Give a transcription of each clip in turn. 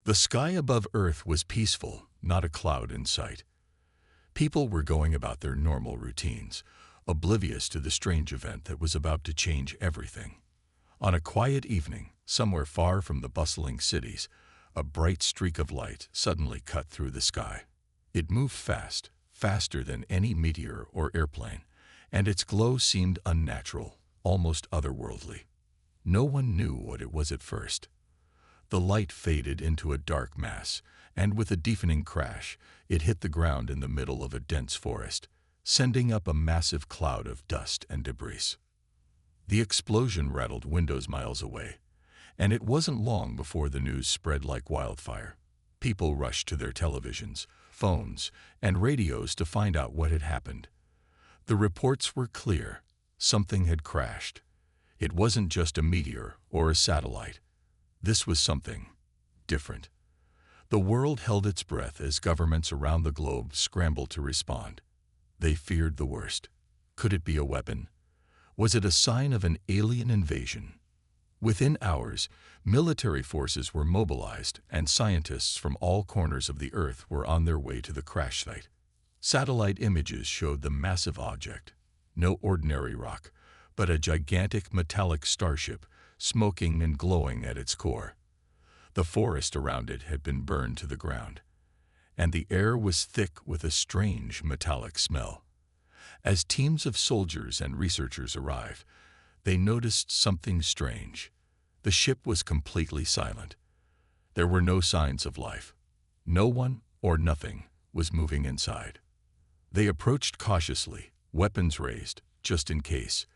The sky above Earth was peaceful, not a cloud in sight. People were going about their normal routines, oblivious to the strange event that was about to change everything. On a quiet evening, somewhere far from the bustling cities, a bright streak of light suddenly cut through the sky. It moved fast, faster than any meteor or airplane, and its glow seemed unnatural, almost otherworldly. No one knew what it was at first. The light faded into a dark mass, and with a deafening crash, it hit the ground in the middle of a dense forest, sending up a massive cloud of dust and debris. The explosion rattled windows miles away, and it wasn't long before the news spread like wildfire. People rushed to their televisions, phones, and radios to find out what had happened. The reports were clear. Something had crashed. It wasn't just a meteor or a satellite. This was something different. The world held its breath as governments around the globe scrambled to respond. They feared the worst. Could it be a weapon? Was it a sign of an alien invasion? Within hours, military forces were mobilized and scientists from all corners of the Earth were on their way to the crash site. Satellite images showed the massive object, no ordinary rock, but a gigantic metallic starship, smoking and glowing at its core. The forest around it had been burned to the ground, and the air was thick with a strange metallic smell. As teams of soldiers and researchers arrived, they noticed something strange. The ship was completely silent. There were no signs of life. No one or nothing was moving inside. They approached cautiously, weapons raised, just in case.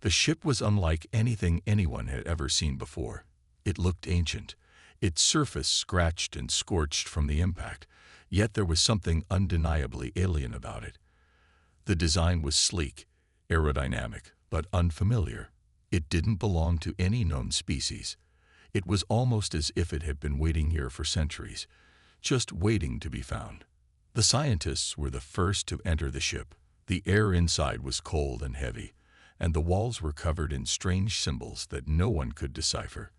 The ship was unlike anything anyone had ever seen before. It looked ancient, its surface scratched and scorched from the impact, yet there was something undeniably alien about it. The design was sleek, aerodynamic, but unfamiliar. It didn't belong to any known species. It was almost as if it had been waiting here for centuries, just waiting to be found. The scientists were the first to enter the ship. The air inside was cold and heavy, and the walls were covered in strange symbols that no one could decipher.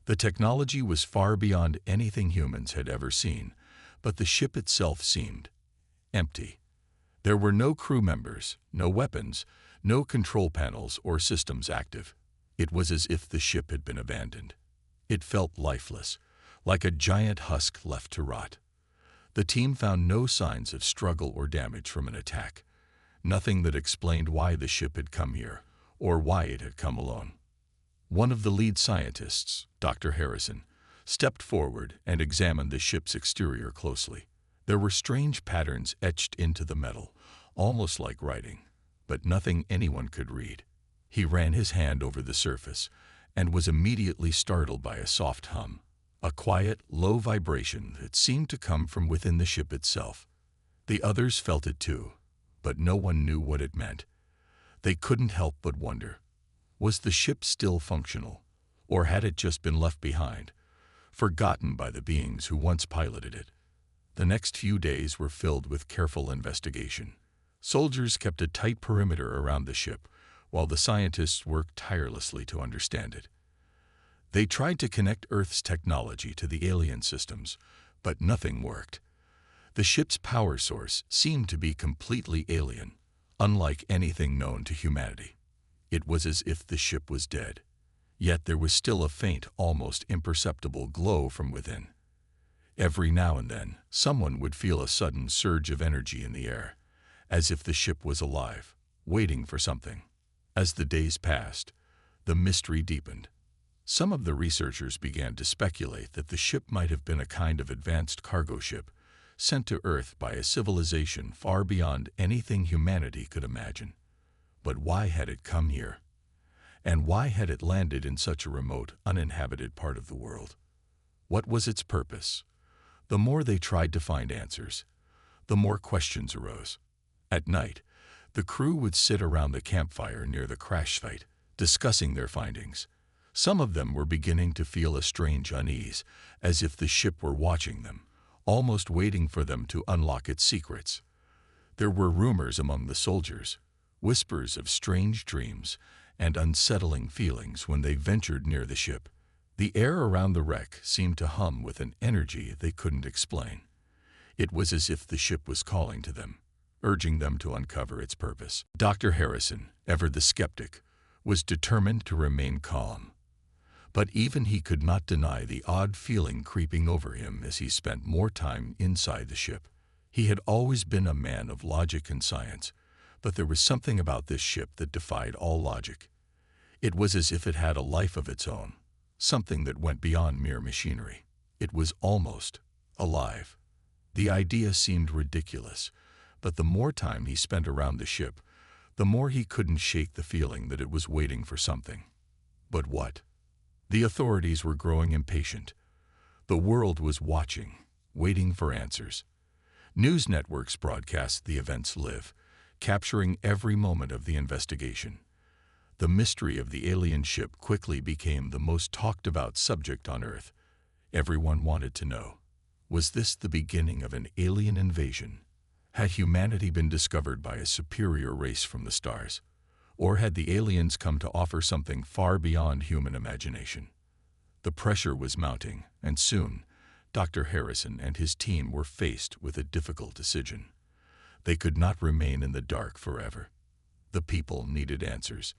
The technology was far beyond anything humans had ever seen, but the ship itself seemed empty. There were no crew members, no weapons, no control panels or systems active. It was as if the ship had been abandoned. It felt lifeless, like a giant husk left to rot. The team found no signs of struggle or damage from an attack. Nothing that explained why the ship had come here, or why it had come alone. One of the lead scientists, Dr. Harrison, stepped forward and examined the ship's exterior closely. There were strange patterns etched into the metal, almost like writing, but nothing anyone could read. He ran his hand over the surface and was immediately startled by a soft hum, a quiet, low vibration that seemed to come from within the ship itself. The others felt it too, but no one knew what it meant. They couldn't help but wonder. Was the ship still functional, or had it just been left behind, forgotten by the beings who once piloted it? The next few days were filled with careful investigation. Soldiers kept a tight perimeter around the ship, while the scientists worked tirelessly to understand it. They tried to connect Earth's technology to the alien systems, but nothing worked. The ship's power source seemed to be completely alien, unlike anything known to humanity. It was as if the ship was dead, yet there was still a faint, almost imperceptible glow from within. Every now and then, someone would feel a sudden surge of energy in the air, as if the ship was alive, waiting for something. As the days passed, the mystery deepened. Some of the researchers began to speculate that the ship might have been a kind of advanced cargo ship, sent to Earth by a civilization far beyond anything humanity could imagine. But why had it come here? And why had it landed in such a remote, uninhabited part of the world? What was its purpose? The more they tried to find answers, the more questions arose. At night, the crew would sit around the campfire near the crash site, discussing their findings. Some of them were beginning to feel a strange unease, as if the ship were watching them, almost waiting for them to unlock its secrets. There were rumors among the soldiers, whispers of strange dreams and unsettling feelings when they ventured near the ship. The air around the wreck seemed to hum with an energy they couldn't explain. It was as if the ship was calling to them, urging them to uncover its purpose. Dr. Harrison, ever the skeptic, was determined to remain calm. But even he could not deny the odd feeling creeping over him as he spent more time inside the ship. He had always been a man of logic and science, but there was something about this ship that defied all logic. It was as if it had a life of its own, something that went beyond mere machinery. It was almost alive. The idea seemed ridiculous, but the more time he spent around the ship, the more he couldn't shake the feeling that it was waiting for something. But what? The authorities were growing impatient. The world was watching, waiting for answers. News networks broadcast the events live, capturing every moment of the investigation. The mystery of the alien ship quickly became the most talked about subject on Earth. Everyone wanted to know, was this the beginning of an alien invasion? Had humanity been discovered by a superior race from the stars? Or had the aliens come to offer something far beyond human imagination? The pressure was mounting, and soon, Dr. Harrison and his team were faced with a difficult decision. They could not remain in the dark forever. The people needed answers.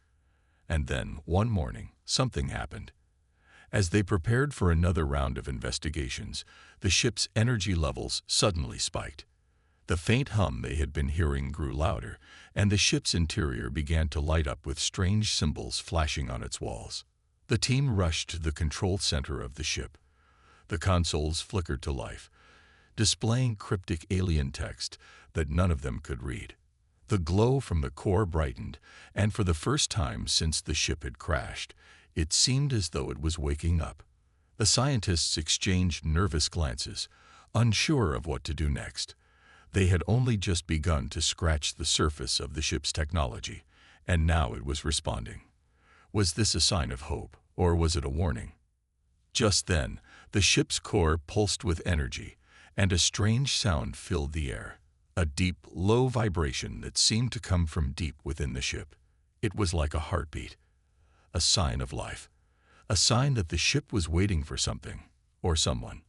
And then, one morning, something happened. As they prepared for another round of investigations, the ship's energy levels suddenly spiked. The faint hum they had been hearing grew louder, and the ship's interior began to light up with strange symbols flashing on its walls. The team rushed to the control center of the ship. The consoles flickered to life, displaying cryptic alien text that none of them could read. The glow from the core brightened, and for the first time since the ship had crashed, it seemed as though it was waking up. The scientists exchanged nervous glances, unsure of what to do next. They had only just begun to scratch the surface of the ship's technology, and now it was responding. Was this a sign of hope, or was it a warning? Just then, the ship's core pulsed with energy, and a strange sound filled the air. A deep, low vibration that seemed to come from deep within the ship. It was like a heartbeat, a sign of life, a sign that the ship was waiting for something, or someone.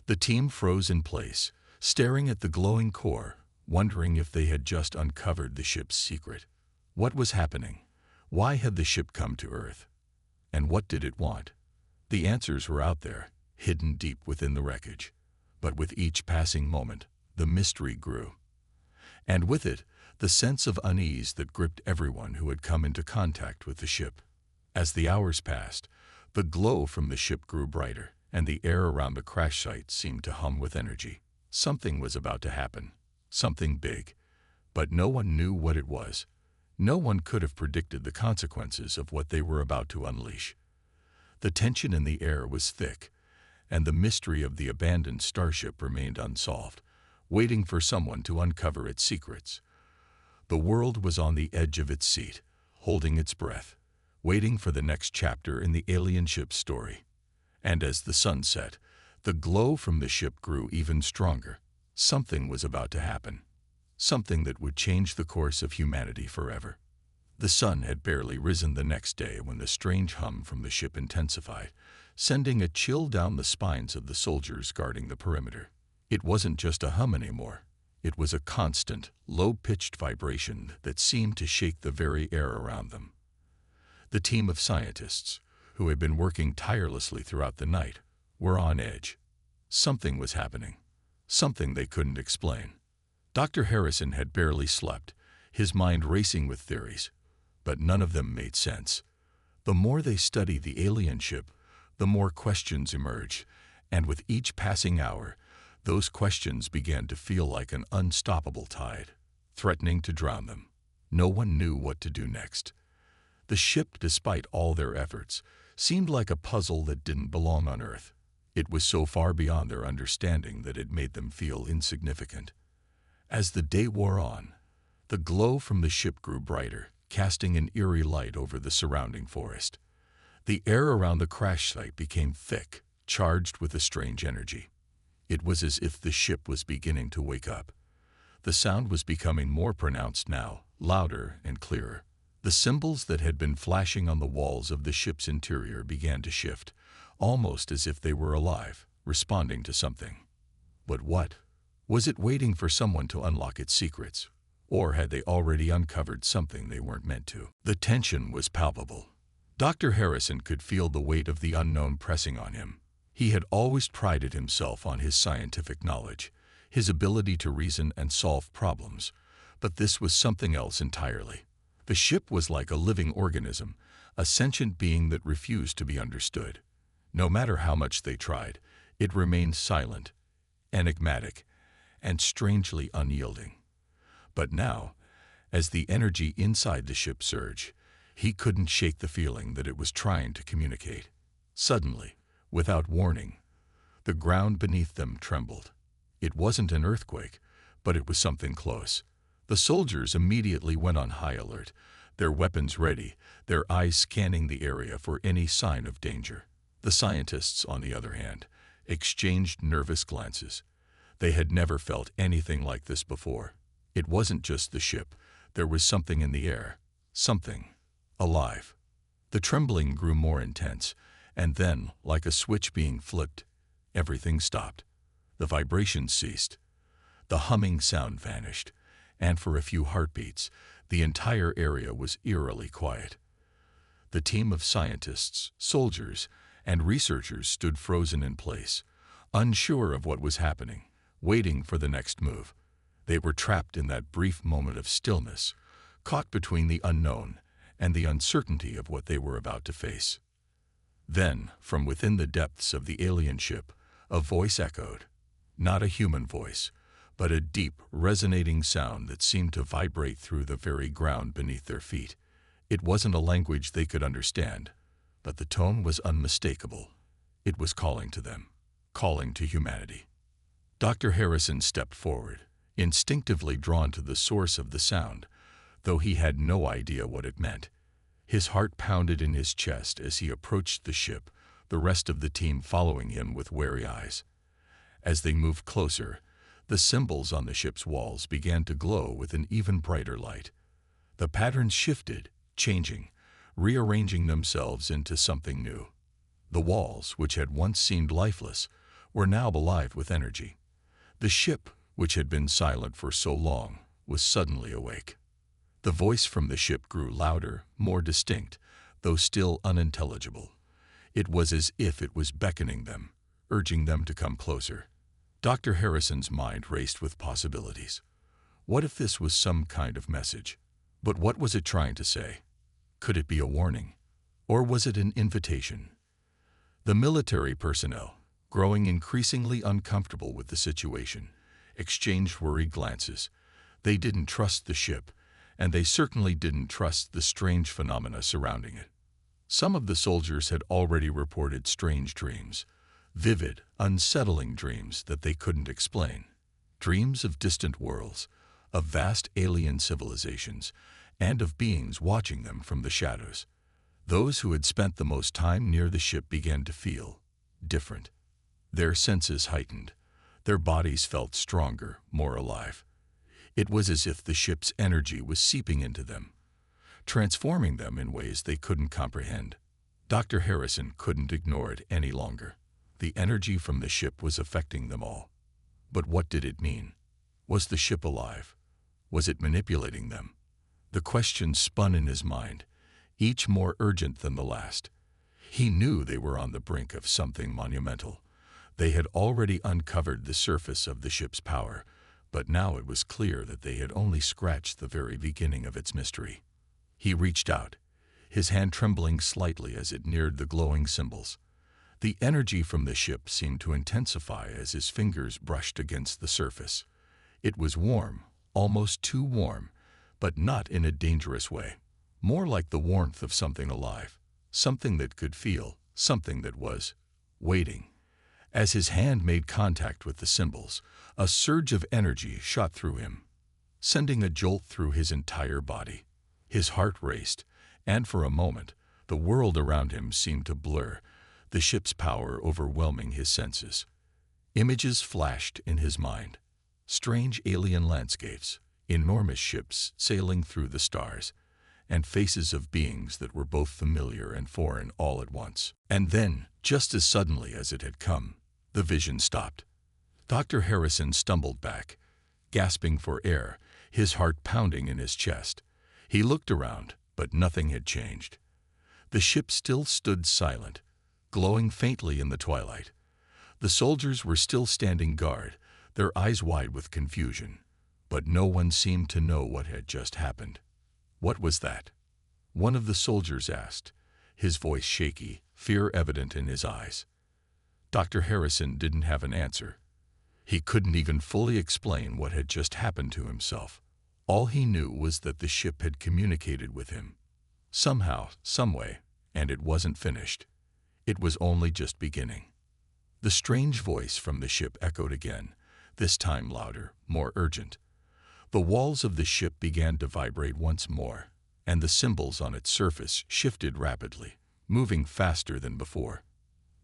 The team froze in place, staring at the glowing core, wondering if they had just uncovered the ship's secret. What was happening? Why had the ship come to Earth? And what did it want? The answers were out there, hidden deep within the wreckage. But with each passing moment, the mystery grew. And with it, the sense of unease that gripped everyone who had come into contact with the ship. As the hours passed, the glow from the ship grew brighter, and the air around the crash site seemed to hum with energy. Something was about to happen, something big, but no one knew what it was. No one could have predicted the consequences of what they were about to unleash. The tension in the air was thick, and the mystery of the abandoned starship remained unsolved, waiting for someone to uncover its secrets. The world was on the edge of its seat, holding its breath, waiting for the next chapter in the alien ship's story. And as the sun set, the glow from the ship grew even stronger. Something was about to happen, something that would change the course of humanity forever. The sun had barely risen the next day when the strange hum from the ship intensified, sending a chill down the spines of the soldiers guarding the perimeter. It wasn't just a hum anymore. It was a constant, low-pitched vibration that seemed to shake the very air around them. The team of scientists, who had been working tirelessly throughout the night, were on edge. Something was happening, something they couldn't explain. Dr. Harrison had barely slept, his mind racing with theories, but none of them made sense. The more they studied the alien ship, the more questions emerged, and with each passing hour, those questions began to feel like an unstoppable tide, threatening to drown them. No one knew what to do next. The ship, despite all their efforts, seemed like a puzzle that didn't belong on Earth. It was so far beyond their understanding that it made them feel insignificant. As the day wore on, the glow from the ship grew brighter, casting an eerie light over the surrounding forest. The air around the crash site became thick, charged with a strange energy. It was as if the ship was beginning to wake up. The sound was becoming more pronounced now, louder and clearer. The symbols that had been flashing on the walls of the ship's interior began to shift, almost as if they were alive, responding to something. But what? Was it waiting for someone to unlock its secrets? Or had they already uncovered something they weren't meant to? The tension was palpable. Dr. Harrison could feel the weight of the unknown pressing on him. He had always prided himself on his scientific knowledge, his ability to reason and solve problems, but this was something else entirely. The ship was like a living organism, a sentient being that refused to be understood. No matter how much they tried, it remained silent, enigmatic, and strangely unyielding. But now, as the energy inside the ship surged, he couldn't shake the feeling that it was trying to communicate. Suddenly, without warning, the ground beneath them trembled. It wasn't an earthquake, but it was something close. The soldiers immediately went on high alert, their weapons ready, their eyes scanning the area for any sign of danger. The scientists, on the other hand, exchanged nervous glances. They had never felt anything like this before. It wasn't just the ship. There was something in the air. Something alive. The trembling grew more intense, and then, like a switch being flipped, everything stopped. The vibrations ceased. The humming sound vanished, and for a few heartbeats, the entire area was eerily quiet. The team of scientists, soldiers, and researchers stood frozen in place, unsure of what was happening, waiting for the next move. They were trapped in that brief moment of stillness, caught between the unknown and the uncertainty of what they were about to face. Then, from within the depths of the alien ship, a voice echoed. Not a human voice, but a deep, resonating sound that seemed to vibrate through the very ground beneath their feet. It wasn't a language they could understand, but the tone was unmistakable. It was calling to them, calling to humanity. Dr. Harrison stepped forward, instinctively drawn to the source of the sound, though he had no idea what it meant. His heart pounded in his chest as he approached the ship, the rest of the team following him with wary eyes. As they moved closer, the symbols on the ship's walls began to glow with an even brighter light. The patterns shifted, changing, rearranging themselves into something new. The walls, which had once seemed lifeless, were now alive with energy. The ship, which had been silent for so long, was suddenly awake. The voice from the ship grew louder, more distinct, though still unintelligible. It was as if it was beckoning them, urging them to come closer. Dr. Harrison's mind raced with possibilities. What if this was some kind of message? But what was it trying to say? Could it be a warning? Or was it an invitation? The military personnel, growing increasingly uncomfortable with the situation, exchanged worried glances. They didn't trust the ship, and they certainly didn't trust the strange phenomena surrounding it. Some of the soldiers had already reported strange dreams, vivid, unsettling dreams that they couldn't explain. Dreams of distant worlds, of vast alien civilizations, and of beings watching them from the shadows. Those who had spent the most time near the ship began to feel different. Their senses heightened. Their bodies felt stronger, more alive. It was as if the ship's energy was seeping into them, transforming them in ways they couldn't comprehend. Dr. Harrison couldn't ignore it any longer. The energy from the ship was affecting them all. But what did it mean? Was the ship alive? Was it manipulating them? The questions spun in his mind, each more urgent than the last. He knew they were on the brink of something monumental. They had already uncovered the surface of the ship's power, but now it was clear that they had only scratched the very beginning of its mystery. He reached out, his hand trembling slightly as it neared the glowing symbols. The energy from the ship seemed to intensify as his fingers brushed against the surface. It was warm, almost too warm, but not in a dangerous way. More like the warmth of something alive, something that could feel, something that was waiting. As his hand made contact with the symbols, a surge of energy shot through him, sending a jolt through his entire body. His heart raced, and for a moment, the world around him seemed to blur, the ship's power overwhelming his senses. Images flashed in his mind. Strange alien landscapes, enormous ships sailing through the stars, and faces of beings that were both familiar and foreign all at once. And then, just as suddenly as it had come, the vision stopped. Dr. Harrison stumbled back, gasping for air, his heart pounding in his chest. He looked around, but nothing had changed. The ship still stood silent, glowing faintly in the twilight. The soldiers were still standing guard, their eyes wide with confusion, but no one seemed to know what had just happened. "What was that?" one of the soldiers asked, his voice shaky, fear evident in his eyes. Dr. Harrison didn't have an answer. He couldn't even fully explain what had just happened to himself. All he knew was that the ship had communicated with him. Somehow, someway, and it wasn't finished. It was only just beginning. The strange voice from the ship echoed again, this time louder, more urgent. The walls of the ship began to vibrate once more, and the symbols on its surface shifted rapidly, moving faster than before.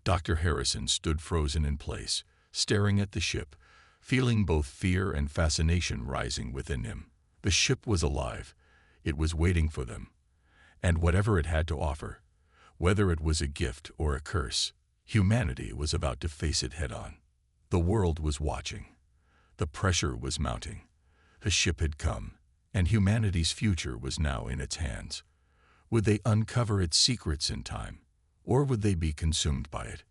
Dr. Harrison stood frozen in place, staring at the ship, feeling both fear and fascination rising within him. The ship was alive. It was waiting for them. And whatever it had to offer, whether it was a gift or a curse, humanity was about to face it head-on. The world was watching. The pressure was mounting. The ship had come, and humanity's future was now in its hands. Would they uncover its secrets in time, or would they be consumed by it?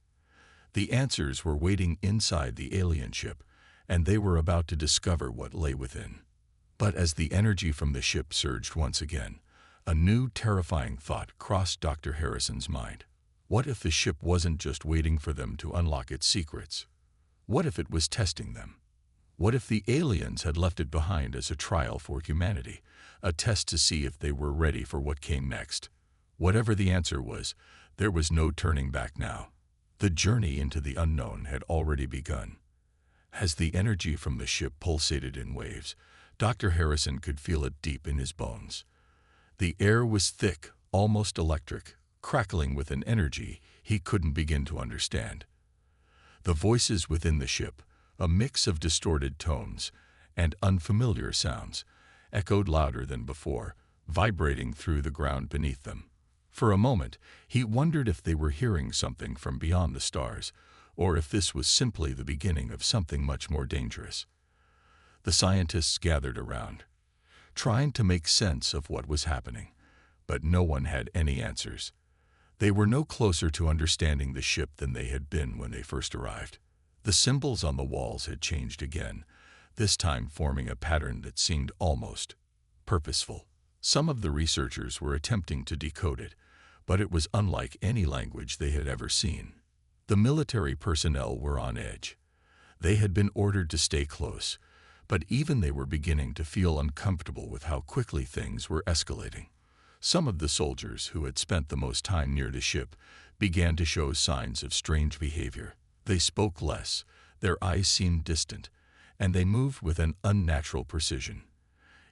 The answers were waiting inside the alien ship, and they were about to discover what lay within. But as the energy from the ship surged once again, a new terrifying thought crossed Dr. Harrison's mind. What if the ship wasn't just waiting for them to unlock its secrets? What if it was testing them? What if the aliens had left it behind as a trial for humanity, a test to see if they were ready for what came next? Whatever the answer was, there was no turning back now. The journey into the unknown had already begun. As the energy from the ship pulsated in waves, Dr. Harrison could feel it deep in his bones. The air was thick, almost electric, crackling with an energy he couldn't begin to understand. The voices within the ship, a mix of distorted tones and unfamiliar sounds, echoed louder than before, vibrating through the ground beneath them. For a moment, he wondered if they were hearing something from beyond the stars, or if this was simply the beginning of something much more dangerous. The scientists gathered around, trying to make sense of what was happening, but no one had any answers. They were no closer to understanding the ship than they had been when they first arrived. The symbols on the walls had changed again, this time forming a pattern that seemed almost purposeful. Some of the researchers were attempting to decode it, but it was unlike any language they had ever seen. The military personnel were on edge. They had been ordered to stay close, but even they were beginning to feel uncomfortable with how quickly things were escalating. Some of the soldiers who had spent the most time near the ship began to show signs of strange behavior. They spoke less, their eyes seemed distant, and they moved with an unnatural precision.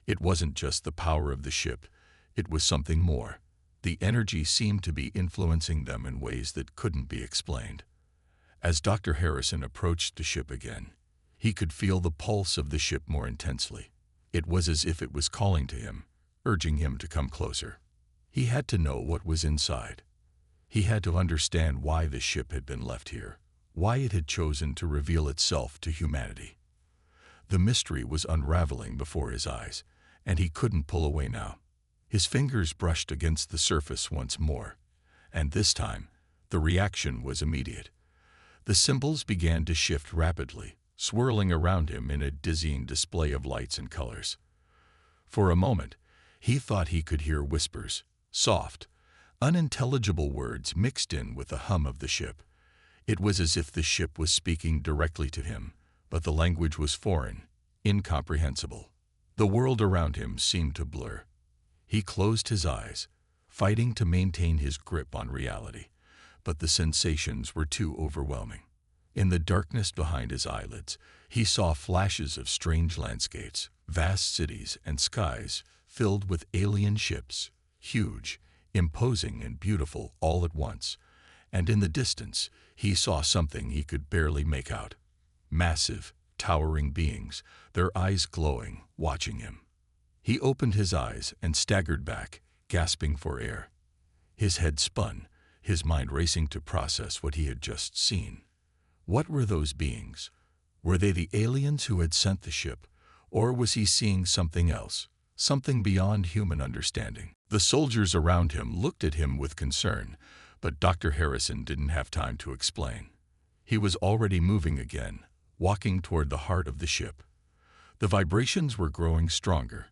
It wasn't just the power of the ship, it was something more. The energy seemed to be influencing them in ways that couldn't be explained. As Dr. Harrison approached the ship again, he could feel the pulse of the ship more intensely. It was as if it was calling to him, urging him to come closer. He had to know what was inside. He had to understand why the ship had been left here, why it had chosen to reveal itself to humanity. The mystery was unraveling before his eyes, and he couldn't pull away now. His fingers brushed against the surface once more, and this time, the reaction was immediate. The symbols began to shift rapidly, swirling around him in a dizzying display of lights and colors. For a moment, he thought he could hear whispers, soft, unintelligible words mixed in with the hum of the ship. It was as if the ship was speaking directly to him, but the language was foreign, incomprehensible. The world around him seemed to blur. He closed his eyes, fighting to maintain his grip on reality, but the sensations were too overwhelming. In the darkness behind his eyelids, he saw flashes of strange landscapes, vast cities and skies filled with alien ships, huge, imposing and beautiful all at once, and in the distance he saw something he could barely make out. Massive, towering beings, their eyes glowing, watching him. He opened his eyes and staggered back, gasping for air. His head spun, his mind racing to process what he had just seen. What were those beings? Were they the aliens who had sent the ship, or was he seeing something else, something beyond human understanding? The soldiers around him looked at him with concern, but Dr. Harrison didn't have time to explain. He was already moving again, walking toward the heart of the ship. The vibrations were growing stronger,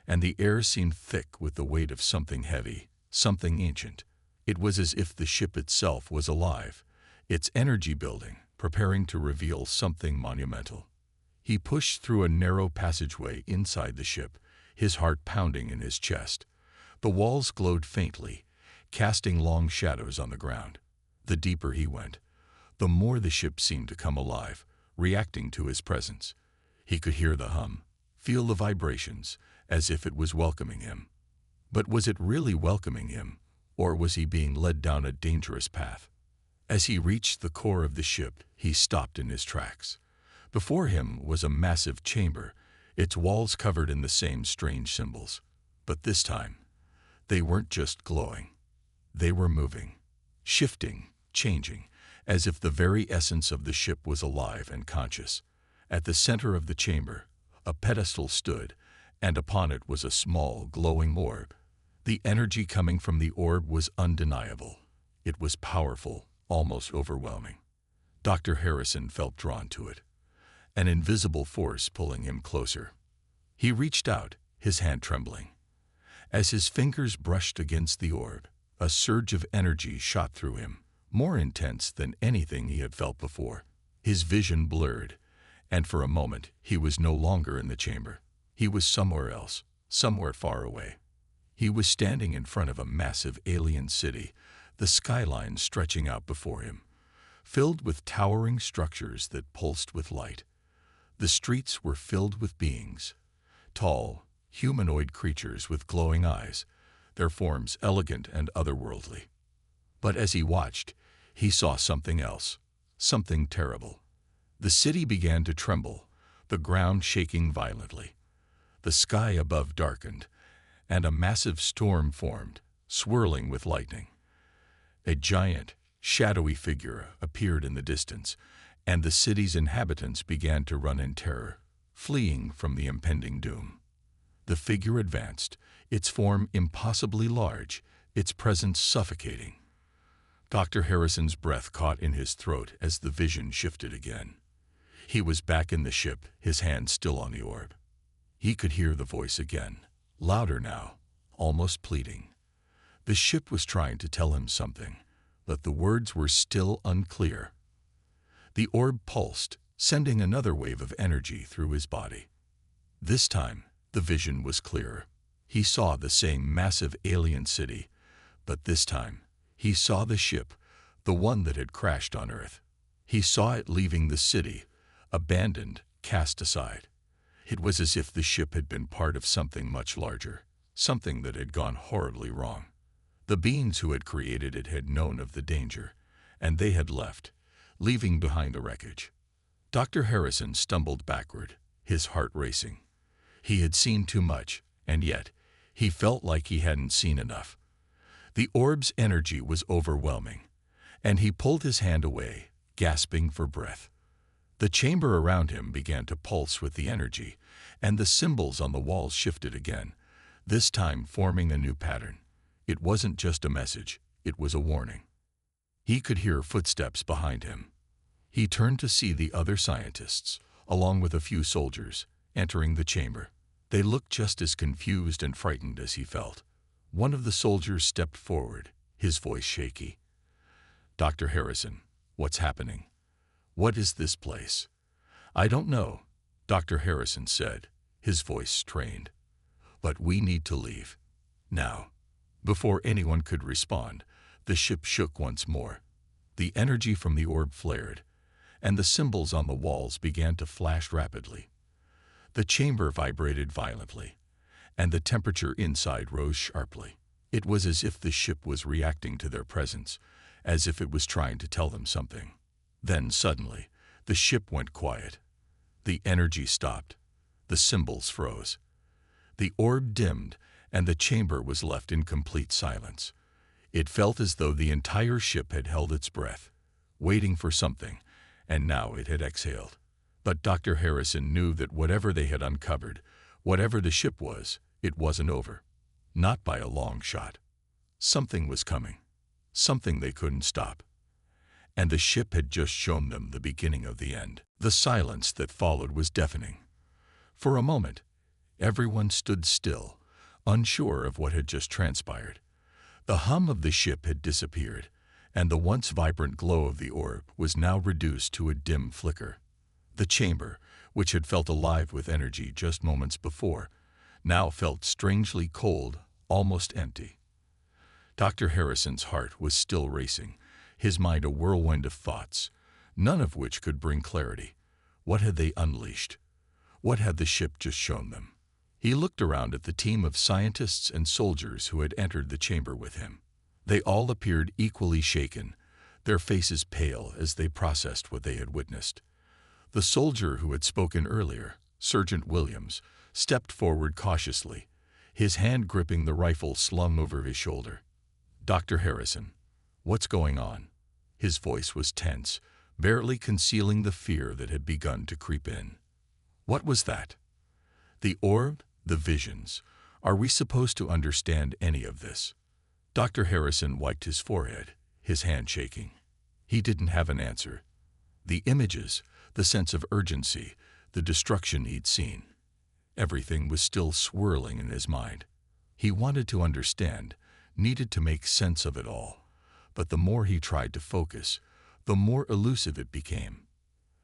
and the air seemed thick with the weight of something heavy, something ancient. It was as if the ship itself was alive, its energy building, preparing to reveal something monumental. He pushed through a narrow passageway inside the ship, his heart pounding in his chest. The walls glowed faintly, casting long shadows on the ground. The deeper he went, the more the ship seemed to come alive, reacting to his presence. He could hear the hum, feel the vibrations, as if it was welcoming him. But was it really welcoming him, or was he being led down a dangerous path? As he reached the core of the ship, he stopped in his tracks. Before him was a massive chamber, its walls covered in the same strange symbols. But this time, they weren't just glowing. They were moving, shifting, changing, as if the very essence of the ship was alive and conscious. At the center of the chamber, a pedestal stood, and upon it was a small, glowing orb. The energy coming from the orb was undeniable. It was powerful, almost overwhelming. Dr. Harrison felt drawn to it, an invisible force pulling him closer. He reached out, his hand trembling. As his fingers brushed against the orb, a surge of energy shot through him, more intense than anything he had felt before. His vision blurred, and for a moment he was no longer in the chamber. He was somewhere else, somewhere far away. He was standing in front of a massive alien city, the skyline stretching out before him, filled with towering structures that pulsed with light. The streets were filled with beings, tall, humanoid creatures with glowing eyes, their forms elegant and otherworldly. But as he watched, he saw something else, something terrible. The city began to tremble, the ground shaking violently. The sky above darkened, and a massive storm formed, swirling with lightning. A giant, shadowy figure appeared in the distance, and the city's inhabitants began to run in terror, fleeing from the impending doom. The figure advanced, its form impossibly large, its presence suffocating. Dr. Harrison's breath caught in his throat as the vision shifted again. He was back in the ship, his hand still on the orb. He could hear the voice again, louder now, almost pleading. The ship was trying to tell him something, but the words were still unclear. The orb pulsed, sending another wave of energy through his body. This time, the vision was clearer. He saw the same massive alien city, but this time, he saw the ship, the one that had crashed on Earth. He saw it leaving the city, abandoned, cast aside. It was as if the ship had been part of something much larger, something that had gone horribly wrong. The beings who had created it had known of the danger, and they had left, leaving behind the wreckage. Dr. Harrison stumbled backward, his heart racing. He had seen too much, and yet, he felt like he hadn't seen enough. The orb's energy was overwhelming, and he pulled his hand away, gasping for breath. The chamber around him began to pulse with the energy, and the symbols on the walls shifted again, this time forming a new pattern. It wasn't just a message, it was a warning. He could hear footsteps behind him. He turned to see the other scientists, along with a few soldiers, entering the chamber. They looked just as confused and frightened as he felt. One of the soldiers stepped forward, his voice shaky. "Dr. Harrison, what's happening? What is this place?" "I don't know," Dr. Harrison said, his voice strained. "But we need to leave. Now." Before anyone could respond, the ship shook once more. The energy from the orb flared, and the symbols on the walls began to flash rapidly. The chamber vibrated violently, and the temperature inside rose sharply. It was as if the ship was reacting to their presence, as if it was trying to tell them something. Then suddenly, the ship went quiet. The energy stopped. The symbols froze. The orb dimmed, and the chamber was left in complete silence. It felt as though the entire ship had held its breath, waiting for something, and now it had exhaled. But Dr. Harrison knew that whatever they had uncovered, whatever the ship was, it wasn't over. Not by a long shot. Something was coming. Something they couldn't stop. And the ship had just shown them the beginning of the end. The silence that followed was deafening. For a moment, everyone stood still, unsure of what had just transpired. The hum of the ship had disappeared, and the once vibrant glow of the orb was now reduced to a dim flicker. The chamber, which had felt alive with energy just moments before, now felt strangely cold, almost empty. Dr. Harrison's heart was still racing, his mind a whirlwind of thoughts, none of which could bring clarity. What had they unleashed? What had the ship just shown them? He looked around at the team of scientists and soldiers who had entered the chamber with him. They all appeared equally shaken, their faces pale as they processed what they had witnessed. The soldier who had spoken earlier, Sergeant Williams, stepped forward cautiously, his hand gripping the rifle slung over his shoulder. "Dr. Harrison, what's going on?" His voice was tense, barely concealing the fear that had begun to creep in. "What was that? The orb? The visions? Are we supposed to understand any of this?" Dr. Harrison wiped his forehead, his hand shaking. He didn't have an answer. The images, the sense of urgency, the destruction he'd seen. Everything was still swirling in his mind. He wanted to understand, needed to make sense of it all. But the more he tried to focus, the more elusive it became.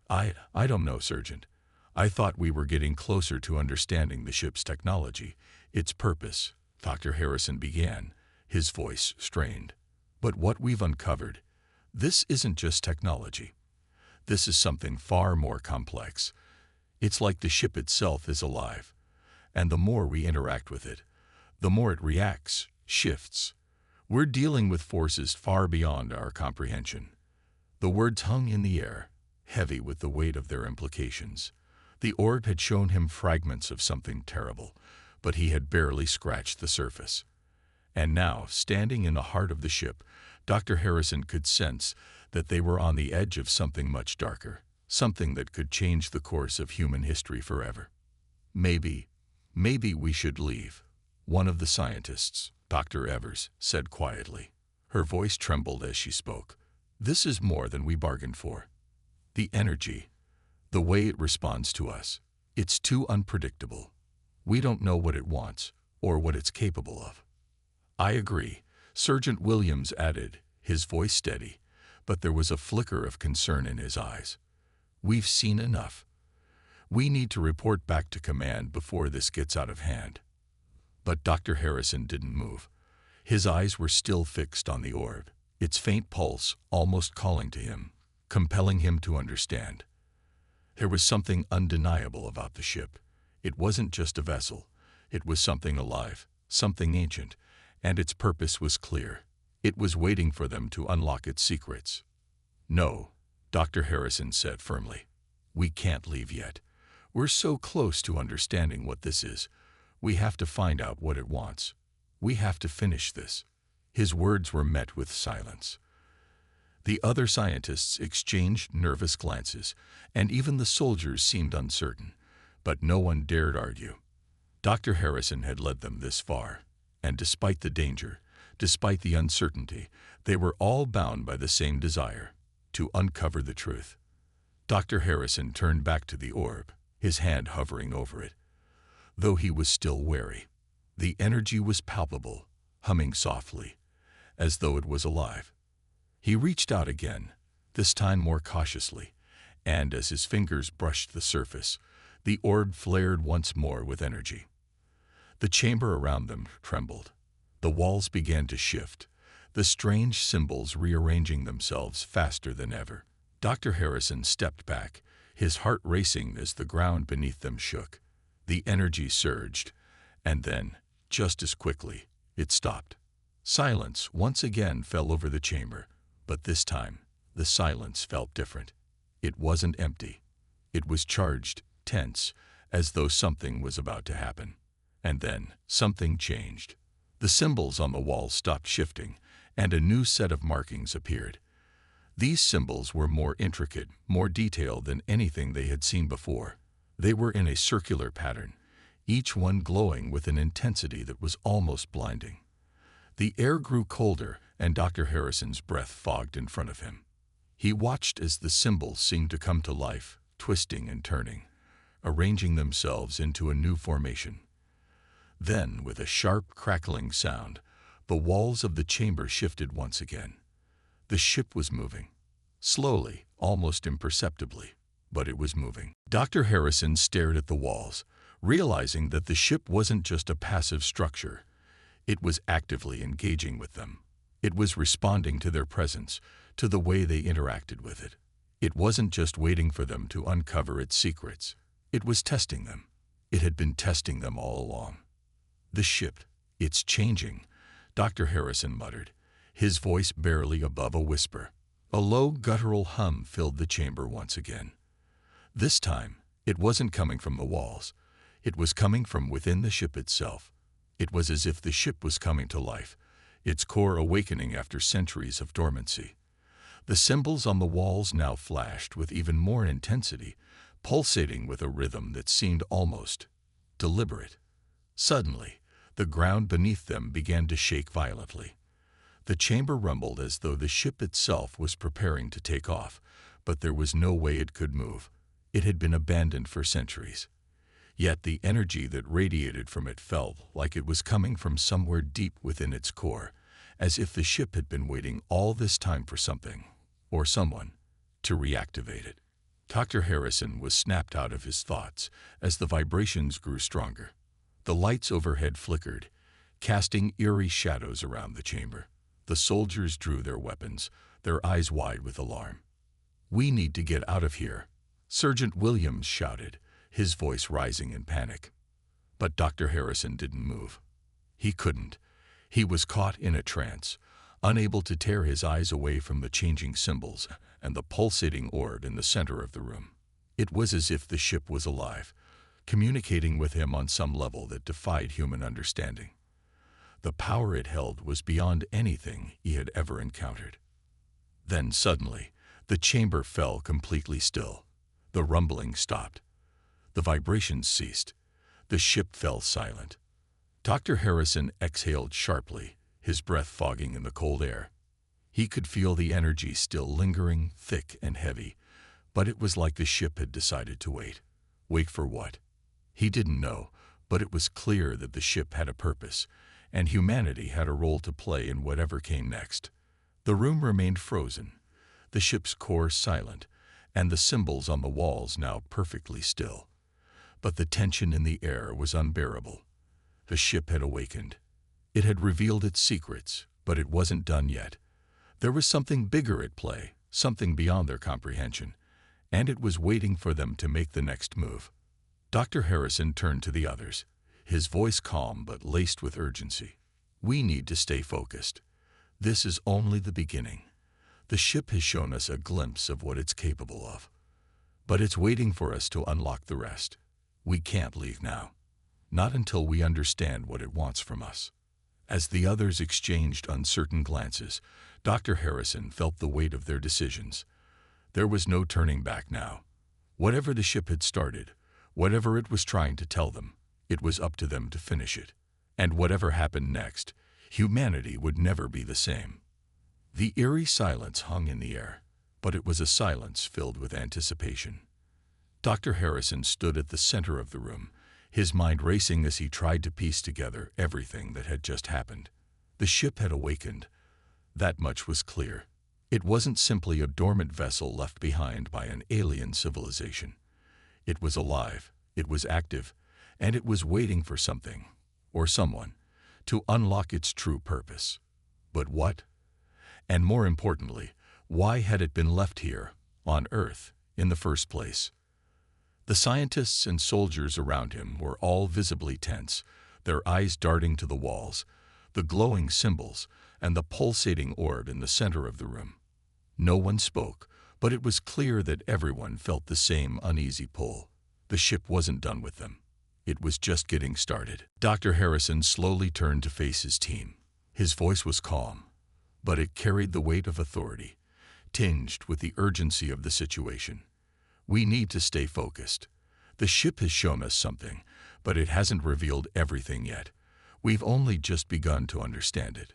I don't know, Sergeant. I thought we were getting closer to understanding the ship's technology, its purpose," Dr. Harrison began, his voice strained. "But what we've uncovered, this isn't just technology. This is something far more complex. It's like the ship itself is alive, and the more we interact with it, the more it reacts, shifts. We're dealing with forces far beyond our comprehension." The words hung in the air, heavy with the weight of their implications. The orb had shown him fragments of something terrible, but he had barely scratched the surface. And now, standing in the heart of the ship, Dr. Harrison could sense that they were on the edge of something much darker, something that could change the course of human history forever. Maybe we should leave," one of the scientists, Dr. Evers, said quietly. Her voice trembled as she spoke. "This is more than we bargained for. The energy, the way it responds to us, it's too unpredictable. We don't know what it wants or what it's capable of." "I agree," Sergeant Williams added, his voice steady, but there was a flicker of concern in his eyes. "We've seen enough. We need to report back to command before this gets out of hand." But Dr. Harrison didn't move. His eyes were still fixed on the orb, its faint pulse almost calling to him, compelling him to understand. There was something undeniable about the ship. It wasn't just a vessel. It was something alive, something ancient, and its purpose was clear. It was waiting for them to unlock its secrets. "No," Dr. Harrison said firmly. "We can't leave yet. We're so close to understanding what this is. We have to find out what it wants. We have to finish this." His words were met with silence. The other scientists exchanged nervous glances, and even the soldiers seemed uncertain, but no one dared argue. Dr. Harrison had led them this far, and despite the danger, despite the uncertainty, they were all bound by the same desire, to uncover the truth. Dr. Harrison turned back to the orb, his hand hovering over it. Though he was still wary, the energy was palpable, humming softly, as though it was alive. He reached out again, this time more cautiously, and as his fingers brushed the surface, the orb flared once more with energy. The chamber around them trembled. The walls began to shift, the strange symbols rearranging themselves faster than ever. Dr. Harrison stepped back, his heart racing as the ground beneath them shook. The energy surged, and then, just as quickly, it stopped. Silence once again fell over the chamber, but this time, the silence felt different. It wasn't empty. It was charged, tense, as though something was about to happen. And then, something changed. The symbols on the wall stopped shifting, and a new set of markings appeared. These symbols were more intricate, more detailed than anything they had seen before. They were in a circular pattern, each one glowing with an intensity that was almost blinding. The air grew colder, and Dr. Harrison's breath fogged in front of him. He watched as the symbols seemed to come to life, twisting and turning, arranging themselves into a new formation. Then, with a sharp, crackling sound, the walls of the chamber shifted once again. The ship was moving. Slowly, almost imperceptibly, but it was moving. Dr. Harrison stared at the walls, realizing that the ship wasn't just a passive structure. It was actively engaging with them. It was responding to their presence, to the way they interacted with it. It wasn't just waiting for them to uncover its secrets. It was testing them. It had been testing them all along. The ship, it's changing, Dr. Harrison muttered, his voice barely above a whisper. A low, guttural hum filled the chamber once again. This time, it wasn't coming from the walls. It was coming from within the ship itself. It was as if the ship was coming to life, its core awakening after centuries of dormancy. The symbols on the walls now flashed with even more intensity, pulsating with a rhythm that seemed almost deliberate. Suddenly, the ground beneath them began to shake violently. The chamber rumbled as though the ship itself was preparing to take off, but there was no way it could move. It had been abandoned for centuries. Yet the energy that radiated from it felt like it was coming from somewhere deep within its core, as if the ship had been waiting all this time for something, or someone, to reactivate it. Dr. Harrison was snapped out of his thoughts as the vibrations grew stronger. The lights overhead flickered, casting eerie shadows around the chamber. The soldiers drew their weapons, their eyes wide with alarm. "We need to get out of here," Sergeant Williams shouted, his voice rising in panic. But Dr. Harrison didn't move. He couldn't. He was caught in a trance, unable to tear his eyes away from the changing symbols and the pulsating orb in the center of the room. It was as if the ship was alive, communicating with him on some level that defied human understanding. The power it held was beyond anything he had ever encountered. Then suddenly, the chamber fell completely still. The rumbling stopped. The vibrations ceased. The ship fell silent. Dr. Harrison exhaled sharply, his breath fogging in the cold air. He could feel the energy still lingering, thick and heavy, but it was like the ship had decided to wait. Wait for what? He didn't know, but it was clear that the ship had a purpose, and humanity had a role to play in whatever came next. The room remained frozen, the ship's core silent, and the symbols on the walls now perfectly still. But the tension in the air was unbearable. The ship had awakened. It had revealed its secrets, but it wasn't done yet. There was something bigger at play, something beyond their comprehension, and it was waiting for them to make the next move. Dr. Harrison turned to the others, his voice calm but laced with urgency. "We need to stay focused. This is only the beginning. The ship has shown us a glimpse of what it's capable of, but it's waiting for us to unlock the rest. We can't leave now, not until we understand what it wants from us." As the others exchanged uncertain glances, Dr. Harrison felt the weight of their decisions. There was no turning back now. Whatever the ship had started, whatever it was trying to tell them, it was up to them to finish it. And whatever happened next, humanity would never be the same. The eerie silence hung in the air, but it was a silence filled with anticipation. Dr. Harrison stood at the center of the room, his mind racing as he tried to piece together everything that had just happened. The ship had awakened. That much was clear. It wasn't simply a dormant vessel left behind by an alien civilization. It was alive, it was active, and it was waiting for something, or someone, to unlock its true purpose. But what? And more importantly, why had it been left here, on Earth, in the first place? The scientists and soldiers around him were all visibly tense, their eyes darting to the walls, the glowing symbols, and the pulsating orb in the center of the room. No one spoke, but it was clear that everyone felt the same uneasy pull. The ship wasn't done with them. It was just getting started. Dr. Harrison slowly turned to face his team. His voice was calm, but it carried the weight of authority, tinged with the urgency of the situation. We need to stay focused. The ship has shown us something, but it hasn't revealed everything yet. We've only just begun to understand it.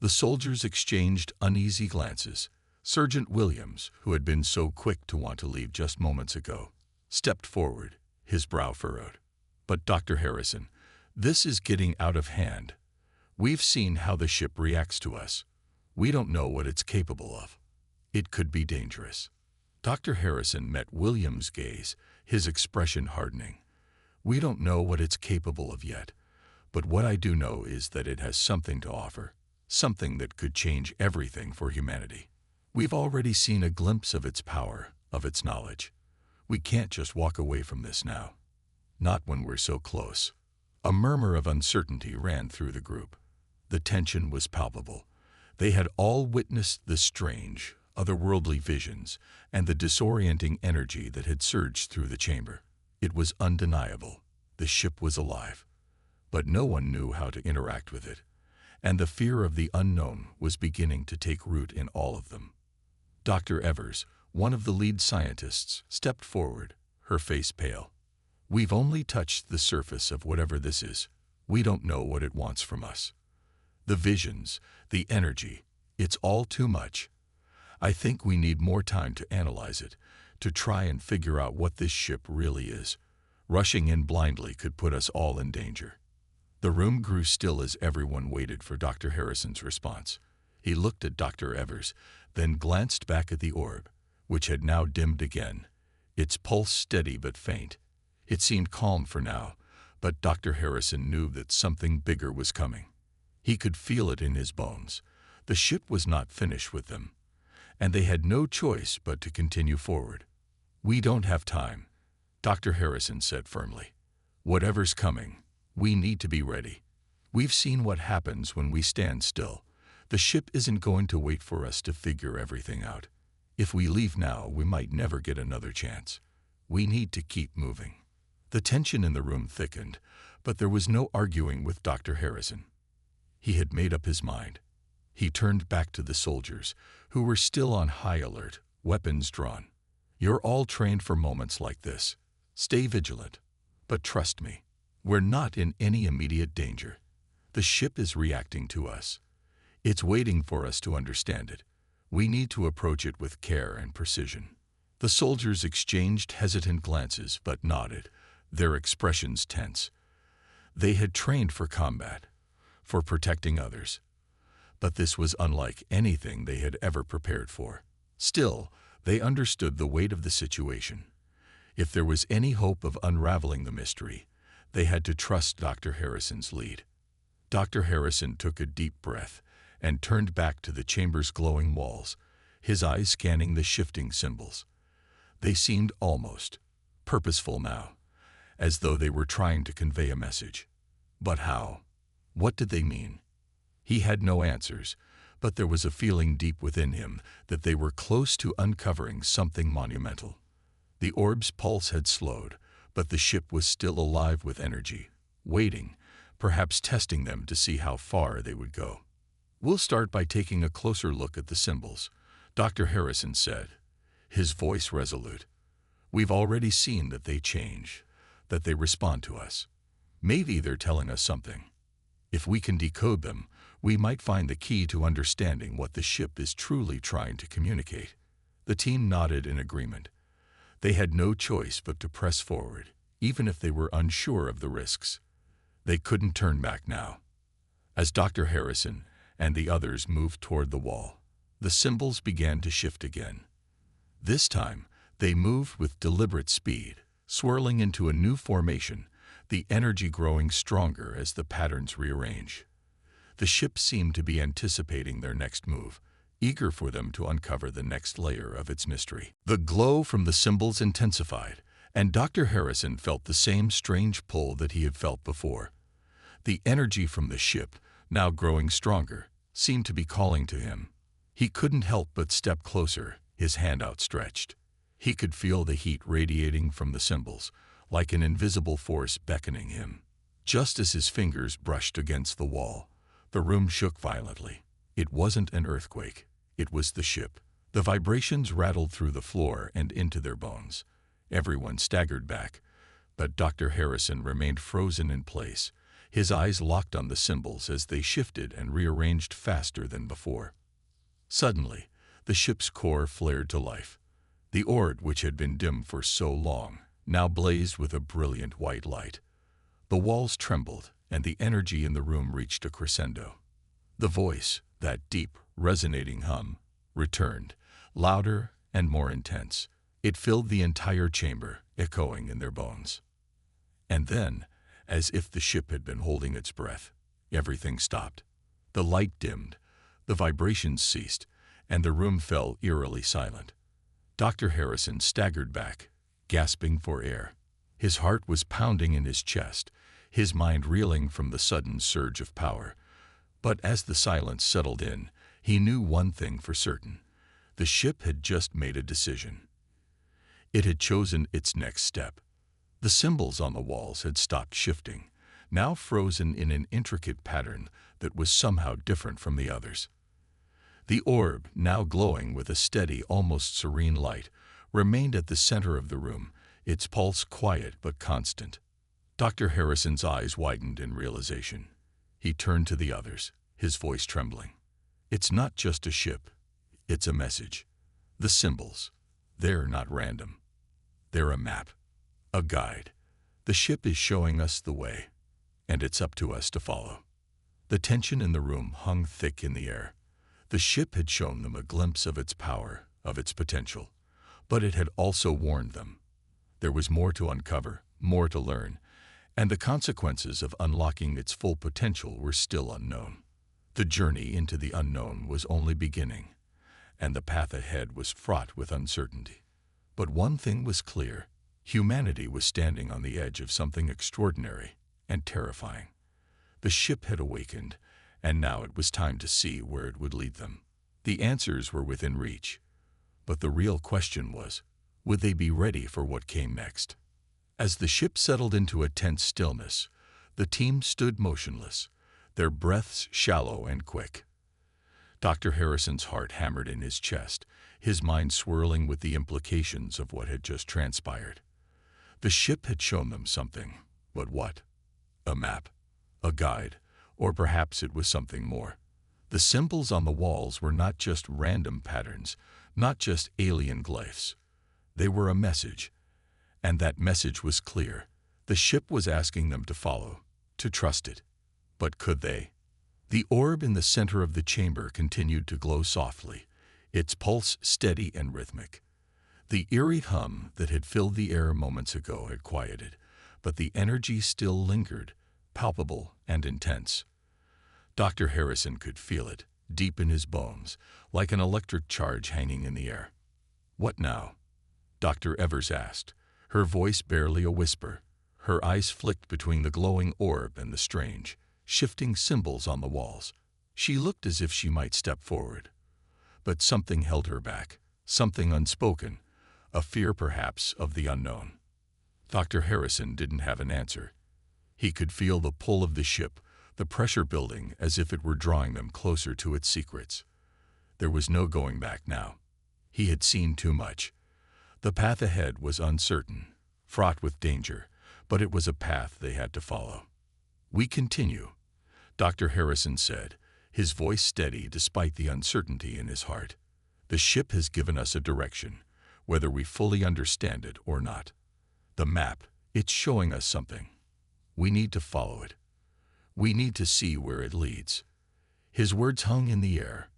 The soldiers exchanged uneasy glances. Sergeant Williams, who had been so quick to want to leave just moments ago, stepped forward, his brow furrowed. But Dr. Harrison, this is getting out of hand. We've seen how the ship reacts to us. We don't know what it's capable of. It could be dangerous. Dr. Harrison met Williams' gaze, his expression hardening. We don't know what it's capable of yet, but what I do know is that it has something to offer, something that could change everything for humanity. We've already seen a glimpse of its power, of its knowledge. We can't just walk away from this now. Not when we're so close. A murmur of uncertainty ran through the group. The tension was palpable. They had all witnessed the strange, otherworldly visions and the disorienting energy that had surged through the chamber. It was undeniable. The ship was alive. But no one knew how to interact with it, and the fear of the unknown was beginning to take root in all of them. Dr. Evers, one of the lead scientists, stepped forward, her face pale. We've only touched the surface of whatever this is. We don't know what it wants from us. The visions, the energy, it's all too much. I think we need more time to analyze it, to try and figure out what this ship really is. Rushing in blindly could put us all in danger. The room grew still as everyone waited for Dr. Harrison's response. He looked at Dr. Evers, then glanced back at the orb, which had now dimmed again, its pulse steady but faint. It seemed calm for now, but Dr. Harrison knew that something bigger was coming. He could feel it in his bones. The ship was not finished with them, and they had no choice but to continue forward. We don't have time, Dr. Harrison said firmly. Whatever's coming, we need to be ready. We've seen what happens when we stand still. The ship isn't going to wait for us to figure everything out. If we leave now, we might never get another chance. We need to keep moving. The tension in the room thickened, but there was no arguing with Dr. Harrison. He had made up his mind. He turned back to the soldiers, who were still on high alert, weapons drawn. You're all trained for moments like this. Stay vigilant. But trust me, we're not in any immediate danger. The ship is reacting to us. It's waiting for us to understand it. We need to approach it with care and precision. The soldiers exchanged hesitant glances but nodded, their expressions tense. They had trained for combat, for protecting others. But this was unlike anything they had ever prepared for. Still, they understood the weight of the situation. If there was any hope of unraveling the mystery, they had to trust Dr. Harrison's lead. Dr. Harrison took a deep breath and turned back to the chamber's glowing walls, his eyes scanning the shifting symbols. They seemed almost purposeful now, as though they were trying to convey a message. But how? What did they mean? He had no answers, but there was a feeling deep within him that they were close to uncovering something monumental. The orb's pulse had slowed, but the ship was still alive with energy, waiting, perhaps testing them to see how far they would go. We'll start by taking a closer look at the symbols, Dr. Harrison said, his voice resolute. We've already seen that they change, that they respond to us. Maybe they're telling us something. If we can decode them, we might find the key to understanding what the ship is truly trying to communicate. The team nodded in agreement. They had no choice but to press forward, even if they were unsure of the risks. They couldn't turn back now. As Dr. Harrison and the others moved toward the wall, the symbols began to shift again. This time, they moved with deliberate speed, swirling into a new formation, the energy growing stronger as the patterns rearrange. The ship seemed to be anticipating their next move, eager for them to uncover the next layer of its mystery. The glow from the symbols intensified, and Dr. Harrison felt the same strange pull that he had felt before. The energy from the ship, now growing stronger, seemed to be calling to him. He couldn't help but step closer, his hand outstretched. He could feel the heat radiating from the symbols, like an invisible force beckoning him. Just as his fingers brushed against the wall, the room shook violently. It wasn't an earthquake. It was the ship. The vibrations rattled through the floor and into their bones. Everyone staggered back, but Dr. Harrison remained frozen in place, his eyes locked on the symbols as they shifted and rearranged faster than before. Suddenly, the ship's core flared to life. The orb, which had been dim for so long, now blazed with a brilliant white light. The walls trembled, and the energy in the room reached a crescendo. The voice, that deep, resonating hum, returned, louder and more intense. It filled the entire chamber, echoing in their bones. And then, as if the ship had been holding its breath, everything stopped. The light dimmed, the vibrations ceased, and the room fell eerily silent. Dr. Harrison staggered back, gasping for air. His heart was pounding in his chest, his mind reeling from the sudden surge of power. But as the silence settled in, he knew one thing for certain. The ship had just made a decision. It had chosen its next step. The symbols on the walls had stopped shifting, now frozen in an intricate pattern that was somehow different from the others. The orb, now glowing with a steady, almost serene light, remained at the center of the room, its pulse quiet but constant. Dr. Harrison's eyes widened in realization. He turned to the others, his voice trembling. It's not just a ship. It's a message. The symbols, they're not random. They're a map, a guide. The ship is showing us the way, and it's up to us to follow. The tension in the room hung thick in the air. The ship had shown them a glimpse of its power, of its potential, but it had also warned them. There was more to uncover, more to learn, and the consequences of unlocking its full potential were still unknown. The journey into the unknown was only beginning, and the path ahead was fraught with uncertainty. But one thing was clear: humanity was standing on the edge of something extraordinary and terrifying. The ship had awakened, and now it was time to see where it would lead them. The answers were within reach, but the real question was, would they be ready for what came next? As the ship settled into a tense stillness, the team stood motionless, their breaths shallow and quick. Dr. Harrison's heart hammered in his chest, his mind swirling with the implications of what had just transpired. The ship had shown them something, but what? A map, a guide, or perhaps it was something more. The symbols on the walls were not just random patterns, not just alien glyphs. They were a message, and that message was clear. The ship was asking them to follow, to trust it. But could they? The orb in the center of the chamber continued to glow softly, its pulse steady and rhythmic. The eerie hum that had filled the air moments ago had quieted, but the energy still lingered, palpable and intense. Dr. Harrison could feel it, deep in his bones, like an electric charge hanging in the air. "What now?" Dr. Evers asked, her voice barely a whisper. Her eyes flicked between the glowing orb and the strange, shifting symbols on the walls. She looked as if she might step forward. But something held her back, something unspoken, a fear perhaps of the unknown. Dr. Harrison didn't have an answer. He could feel the pull of the ship, the pressure building as if it were drawing them closer to its secrets. There was no going back now. He had seen too much. The path ahead was uncertain, fraught with danger, but it was a path they had to follow. "We continue," Dr. Harrison said, his voice steady despite the uncertainty in his heart. "The ship has given us a direction, whether we fully understand it or not. The map, it's showing us something. We need to follow it. We need to see where it leads." His words hung in the air,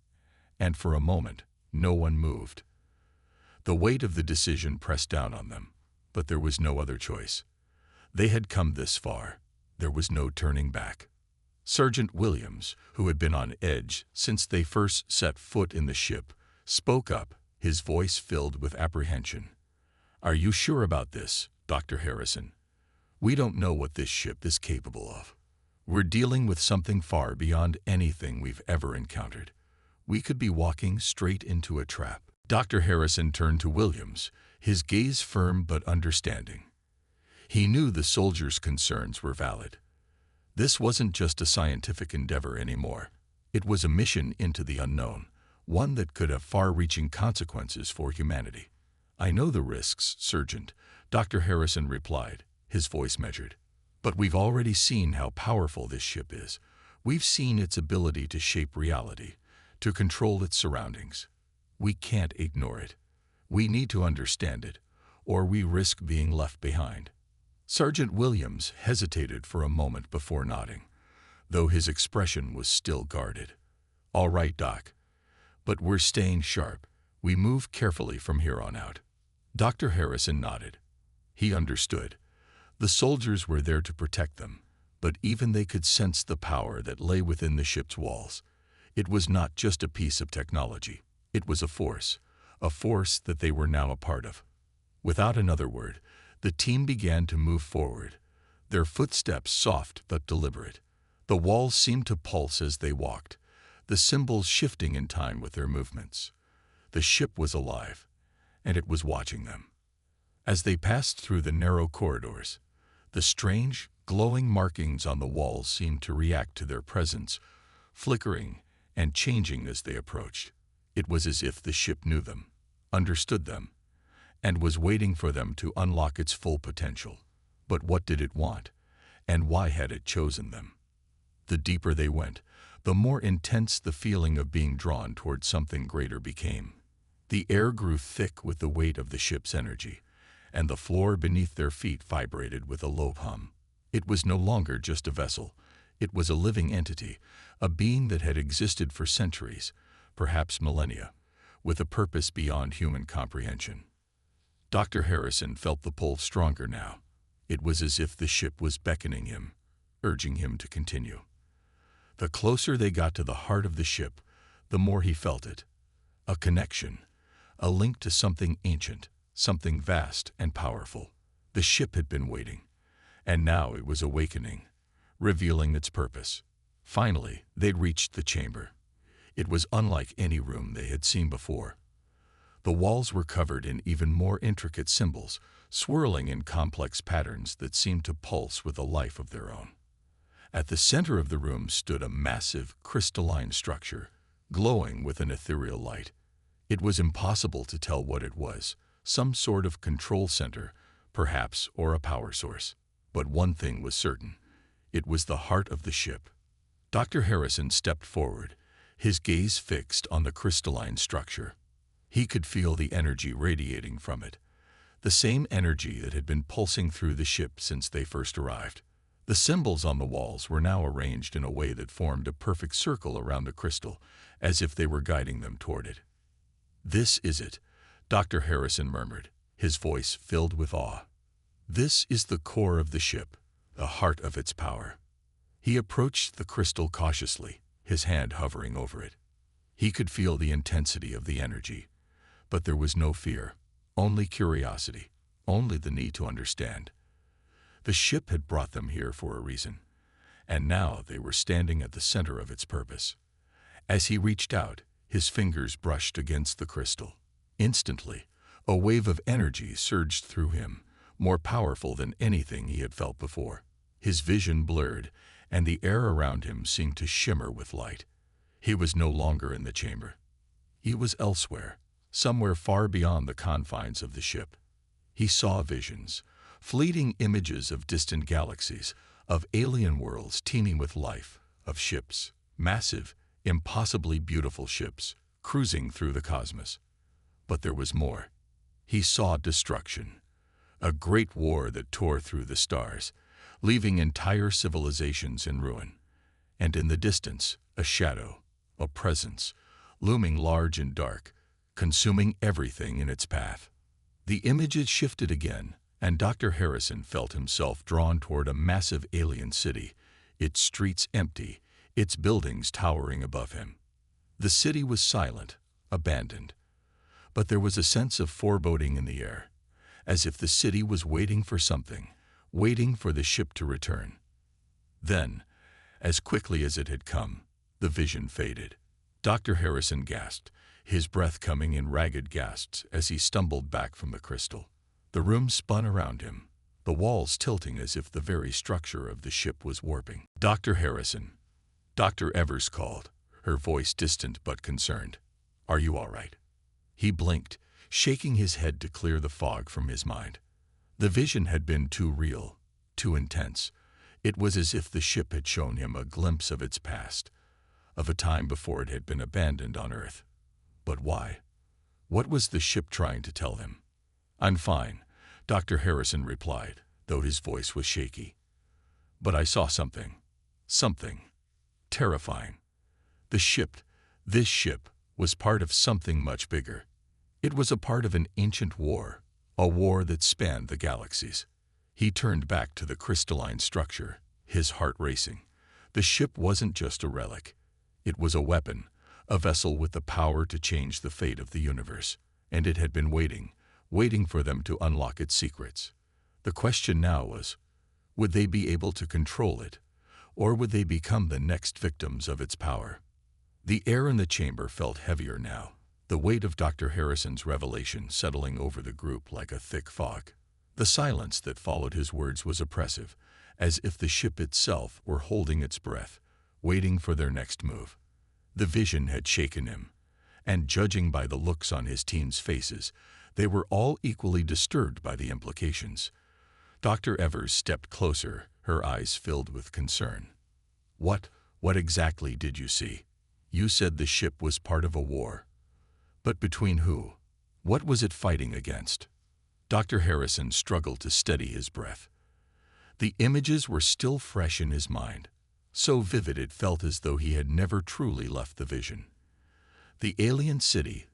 and for a moment, no one moved. The weight of the decision pressed down on them, but there was no other choice. They had come this far. There was no turning back. Sergeant Williams, who had been on edge since they first set foot in the ship, spoke up, his voice filled with apprehension. "Are you sure about this, Dr. Harrison? We don't know what this ship is capable of. We're dealing with something far beyond anything we've ever encountered. We could be walking straight into a trap." Dr. Harrison turned to Williams, his gaze firm but understanding. He knew the soldiers' concerns were valid. This wasn't just a scientific endeavor anymore. It was a mission into the unknown, one that could have far-reaching consequences for humanity. "I know the risks, Sergeant," Dr. Harrison replied, his voice measured. "But we've already seen how powerful this ship is. We've seen its ability to shape reality, to control its surroundings. We can't ignore it. We need to understand it, or we risk being left behind." Sergeant Williams hesitated for a moment before nodding, though his expression was still guarded. "All right, Doc. But we're staying sharp. We move carefully from here on out." Dr. Harrison nodded. He understood. The soldiers were there to protect them, but even they could sense the power that lay within the ship's walls. It was not just a piece of technology. It was a force that they were now a part of. Without another word, the team began to move forward, their footsteps soft but deliberate. The walls seemed to pulse as they walked, the symbols shifting in time with their movements. The ship was alive, and it was watching them. As they passed through the narrow corridors, the strange, glowing markings on the walls seemed to react to their presence, flickering and changing as they approached. It was as if the ship knew them, understood them, and was waiting for them to unlock its full potential. But what did it want, and why had it chosen them? The deeper they went, the more intense the feeling of being drawn toward something greater became. The air grew thick with the weight of the ship's energy, and the floor beneath their feet vibrated with a low hum. It was no longer just a vessel. It was a living entity, a being that had existed for centuries, perhaps millennia, with a purpose beyond human comprehension. Dr. Harrison felt the pull stronger now. It was as if the ship was beckoning him, urging him to continue. The closer they got to the heart of the ship, the more he felt it. A connection, a link to something ancient, something vast and powerful. The ship had been waiting, and now it was awakening, revealing its purpose. Finally, they'd reached the chamber. It was unlike any room they had seen before. The walls were covered in even more intricate symbols, swirling in complex patterns that seemed to pulse with a life of their own. At the center of the room stood a massive, crystalline structure, glowing with an ethereal light. It was impossible to tell what it was, some sort of control center, perhaps, or a power source. But one thing was certain. It was the heart of the ship. Dr. Harrison stepped forward, his gaze fixed on the crystalline structure. He could feel the energy radiating from it, the same energy that had been pulsing through the ship since they first arrived. The symbols on the walls were now arranged in a way that formed a perfect circle around the crystal, as if they were guiding them toward it. "This is it," Dr. Harrison murmured, his voice filled with awe. "This is the core of the ship, the heart of its power." He approached the crystal cautiously, his hand hovering over it. He could feel the intensity of the energy, but there was no fear, only curiosity, only the need to understand. The ship had brought them here for a reason, and now they were standing at the center of its purpose. As he reached out, his fingers brushed against the crystal. Instantly, a wave of energy surged through him, more powerful than anything he had felt before. His vision blurred, and the air around him seemed to shimmer with light. He was no longer in the chamber. He was elsewhere, somewhere far beyond the confines of the ship. He saw visions, fleeting images of distant galaxies, of alien worlds teeming with life, of ships, massive, impossibly beautiful ships, cruising through the cosmos. But there was more. He saw destruction, a great war that tore through the stars, leaving entire civilizations in ruin. And in the distance, a shadow, a presence, looming large and dark, consuming everything in its path. The images shifted again, and Dr. Harrison felt himself drawn toward a massive alien city, its streets empty, its buildings towering above him. The city was silent, abandoned, but there was a sense of foreboding in the air, as if the city was waiting for something, waiting for the ship to return. Then, as quickly as it had come, the vision faded. Dr. Harrison gasped, his breath coming in ragged gasps as he stumbled back from the crystal. The room spun around him. the walls tilting as if the very structure of the ship was warping. "Dr. Harrison," Dr. Evers called, her voice distant but concerned. "Are you all right?" He blinked, shaking his head to clear the fog from his mind. The vision had been too real, too intense. It was as if the ship had shown him a glimpse of its past, of a time before it had been abandoned on Earth. But why? What was the ship trying to tell him? "I'm fine," Dr. Harrison replied, though his voice was shaky. "But I saw something. Something terrifying. The ship, this ship, was part of something much bigger. It was a part of an ancient war, a war that spanned the galaxies." He turned back to the crystalline structure, his heart racing. The ship wasn't just a relic. It was a weapon, a vessel with the power to change the fate of the universe. And it had been waiting for them to unlock its secrets. The question now was, would they be able to control it, or would they become the next victims of its power? The air in the chamber felt heavier now, the weight of Dr. Harrison's revelation settling over the group like a thick fog. The silence that followed his words was oppressive, as if the ship itself were holding its breath, waiting for their next move. The vision had shaken him, and judging by the looks on his team's faces, they were all equally disturbed by the implications. Dr. Evers stepped closer, her eyes filled with concern. What exactly did you see? You said the ship was part of a war. But between who? What was it fighting against?" Dr. Harrison struggled to steady his breath. The images were still fresh in his mind, so vivid it felt as though he had never truly left the vision. The alien city,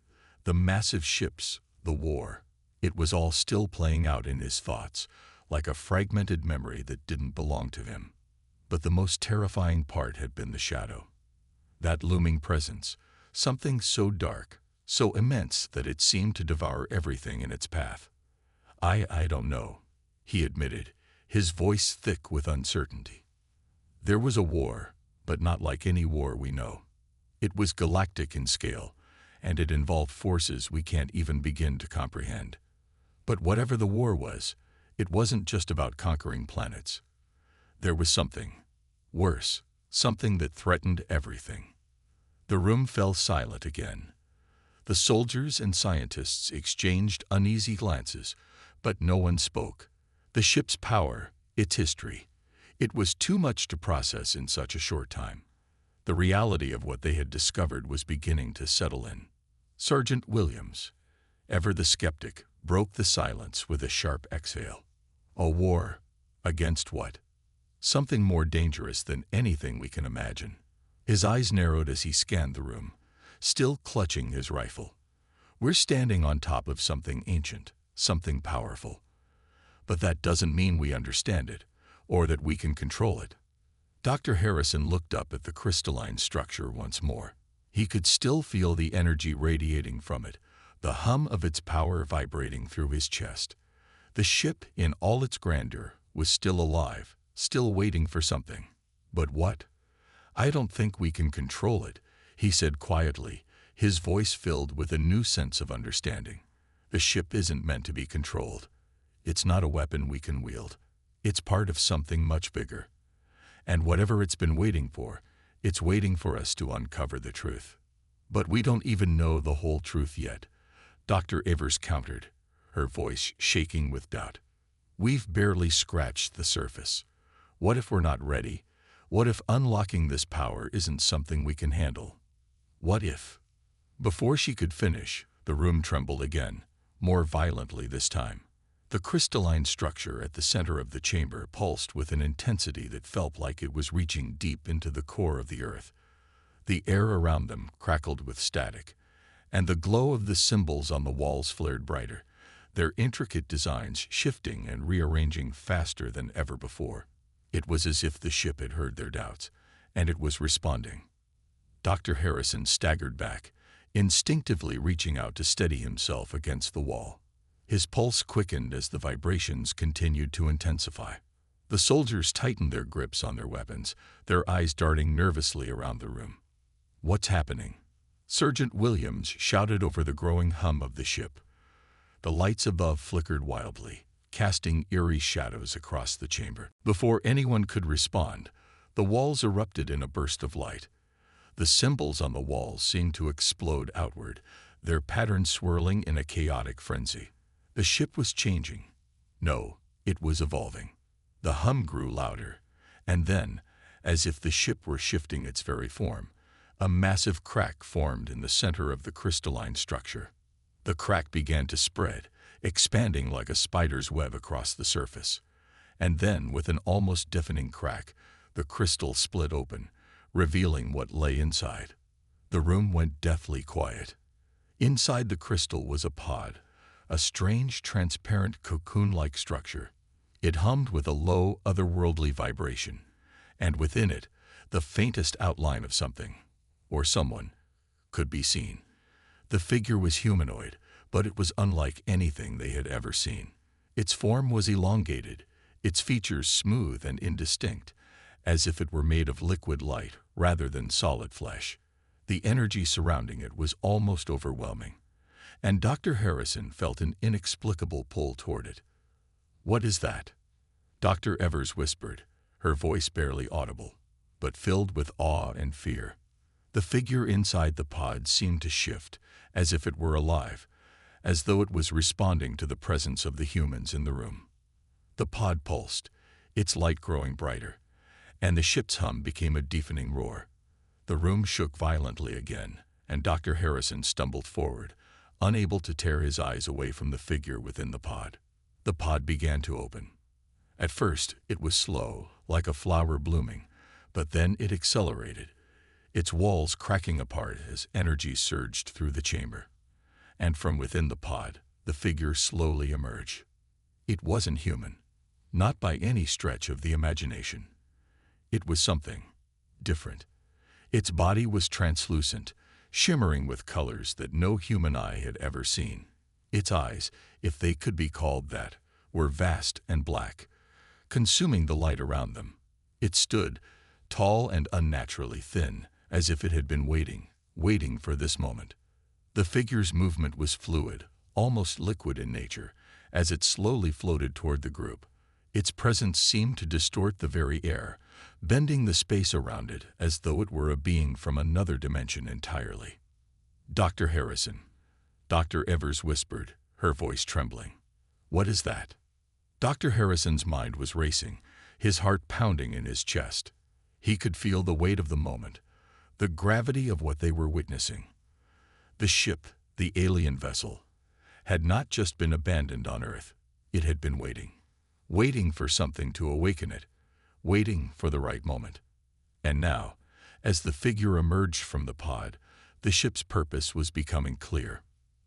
the massive ships, the war, it was all still playing out in his thoughts, like a fragmented memory that didn't belong to him. But the most terrifying part had been the shadow. That looming presence, something so dark, so immense that it seemed to devour everything in its path. I don't know," he admitted, his voice thick with uncertainty. "There was a war, but not like any war we know. It was galactic in scale, and it involved forces we can't even begin to comprehend. But whatever the war was, it wasn't just about conquering planets. There was something worse, something that threatened everything." The room fell silent again. The soldiers and scientists exchanged uneasy glances, but no one spoke. The ship's power, its history, it was too much to process in such a short time. The reality of what they had discovered was beginning to settle in. Sergeant Williams, ever the skeptic, broke the silence with a sharp exhale. "A war? Against what?" "Something more dangerous than anything we can imagine." His eyes narrowed as he scanned the room, still clutching his rifle. "We're standing on top of something ancient, something powerful. But that doesn't mean we understand it, or that we can control it." Dr. Harrison looked up at the crystalline structure once more. He could still feel the energy radiating from it, the hum of its power vibrating through his chest. The ship, in all its grandeur, was still alive, still waiting for something. But what? "I don't think we can control it," he said quietly, his voice filled with a new sense of understanding. "The ship isn't meant to be controlled. It's not a weapon we can wield. It's part of something much bigger. And whatever it's been waiting for, it's waiting for us to uncover the truth." "But we don't even know the whole truth yet," Dr. Evers countered, her voice shaking with doubt. "We've barely scratched the surface. What if we're not ready? What if unlocking this power isn't something we can handle? What if?" Before she could finish, the room trembled again, more violently this time. The crystalline structure at the center of the chamber pulsed with an intensity that felt like it was reaching deep into the core of the earth. The air around them crackled with static, and the glow of the symbols on the walls flared brighter, their intricate designs shifting and rearranging faster than ever before. It was as if the ship had heard their doubts, and it was responding. Dr. Harrison staggered back, instinctively reaching out to steady himself against the wall. His pulse quickened as the vibrations continued to intensify. The soldiers tightened their grips on their weapons, their eyes darting nervously around the room. "What's happening?" Sergeant Williams shouted over the growing hum of the ship. The lights above flickered wildly, casting eerie shadows across the chamber. Before anyone could respond, the walls erupted in a burst of light. The symbols on the walls seemed to explode outward, their patterns swirling in a chaotic frenzy. The ship was changing. No, it was evolving. The hum grew louder, and then, as if the ship were shifting its very form, a massive crack formed in the center of the crystalline structure. The crack began to spread, expanding like a spider's web across the surface. And then, with an almost deafening crack, the crystal split open, revealing what lay inside. The room went deathly quiet. Inside the crystal was a pod, a strange, transparent cocoon-like structure. It hummed with a low, otherworldly vibration, and within it, the faintest outline of something, or someone, could be seen. The figure was humanoid, but it was unlike anything they had ever seen. Its form was elongated, its features smooth and indistinct, as if it were made of liquid light rather than solid flesh. The energy surrounding it was almost overwhelming, and Dr. Harrison felt an inexplicable pull toward it. "What is that?" Dr. Evers whispered, her voice barely audible, but filled with awe and fear. The figure inside the pod seemed to shift, as if it were alive, as though it was responding to the presence of the humans in the room. The pod pulsed, its light growing brighter, and the ship's hum became a deafening roar. The room shook violently again, and Dr. Harrison stumbled forward, unable to tear his eyes away from the figure within the pod. The pod began to open. At first, it was slow, like a flower blooming, but then it accelerated, its walls cracking apart as energy surged through the chamber. And from within the pod, the figure slowly emerged. It wasn't human, not by any stretch of the imagination. It was something different. Its body was translucent, shimmering with colors that no human eye had ever seen. Its eyes, if they could be called that, were vast and black, consuming the light around them. It stood, tall and unnaturally thin, as if it had been waiting for this moment. The figure's movement was fluid, almost liquid in nature, as it slowly floated toward the group. Its presence seemed to distort the very air, bending the space around it as though it were a being from another dimension entirely. "Dr. Harrison," Dr. Evers whispered, her voice trembling. "What is that?" Dr. Harrison's mind was racing, his heart pounding in his chest. He could feel the weight of the moment, the gravity of what they were witnessing. The ship, the alien vessel, had not just been abandoned on Earth. It had been waiting for something to awaken it, waiting for the right moment. And now, as the figure emerged from the pod, the ship's purpose was becoming clear.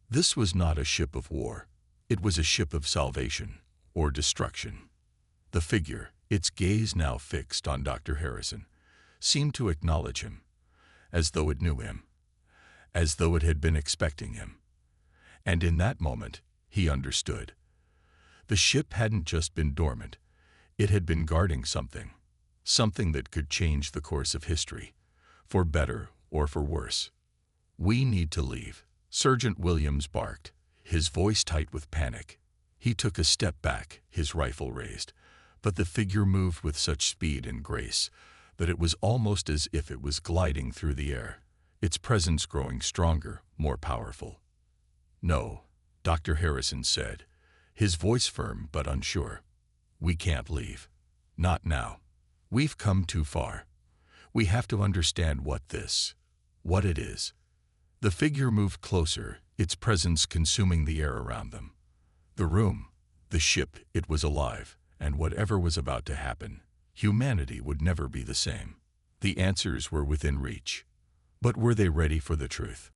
This was not a ship of war. It was a ship of salvation or destruction. The figure, its gaze now fixed on Dr. Harrison, seemed to acknowledge him, as though it knew him, as though it had been expecting him. And in that moment, he understood. The ship hadn't just been dormant. It had been guarding something that could change the course of history, for better or for worse. "We need to leave," Sergeant Williams barked, his voice tight with panic. He took a step back, his rifle raised, but the figure moved with such speed and grace that it was almost as if it was gliding through the air, its presence growing stronger, more powerful. "No," Dr. Harrison said, his voice firm but unsure. "We can't leave. Not now. We've come too far. We have to understand what it is." The figure moved closer, its presence consuming the air around them. The room, the ship, it was alive, and whatever was about to happen, humanity would never be the same. The answers were within reach. But were they ready for the truth?